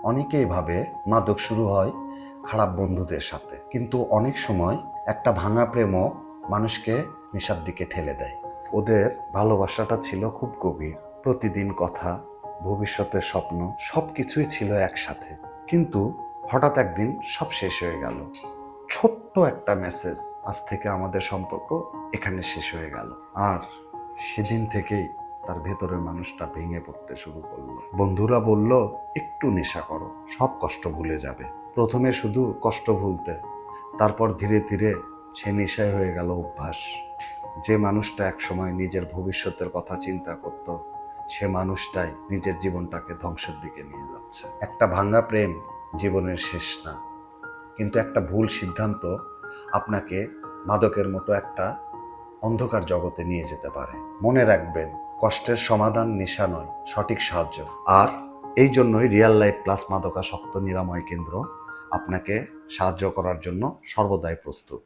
অনেকেই ভাবে মাদক শুরু হয় খারাপ বন্ধুদের সাথে, কিন্তু অনেক সময় একটা ভাঙা প্রেমও মানুষকে নেশার দিকে ঠেলে দেয়। ওদের ভালোবাসাটা ছিল খুব গভীর, প্রতিদিন কথা, ভবিষ্যতের স্বপ্ন সবকিছুই ছিল একসাথে। কিন্তু হঠাৎ একদিন সব শেষ হয়ে গেল। ছোট্ট একটা মেসেজ, আজ থেকে আমাদের সম্পর্ক এখানে শেষ হয়ে গেল। আর সেদিন থেকেই তার ভেতরের মানুষটা ভেঙে পড়তে শুরু করলো। বন্ধুরা বলল, একটু নেশা করো, সব কষ্ট ভুলে যাবে। প্রথমে শুধু কষ্ট ভুলতে, তারপর ধীরে ধীরে সে নেশায় হয়ে গেল অভ্যাস। যে মানুষটা একসময় নিজের ভবিষ্যতের কথা চিন্তা করত, সে মানুষটাই নিজের জীবনটাকে ধ্বংসের দিকে নিয়ে যাচ্ছে। একটা ভাঙা প্রেম জীবনের শেষ না, কিন্তু একটা ভুল সিদ্ধান্ত আপনাকে মাদকের মতো একটা অন্ধকার জগতে নিয়ে যেতে পারে। মনে রাখবেন, কষ্টের সমাধান নেশা নয়, সঠিক সাহায্য। আর এই জন্যই রিয়েল লাইফ প্লাস মাদকাসক্ত নিরাময় কেন্দ্র আপনাকে সাহায্য করার জন্য সর্বদাই প্রস্তুত।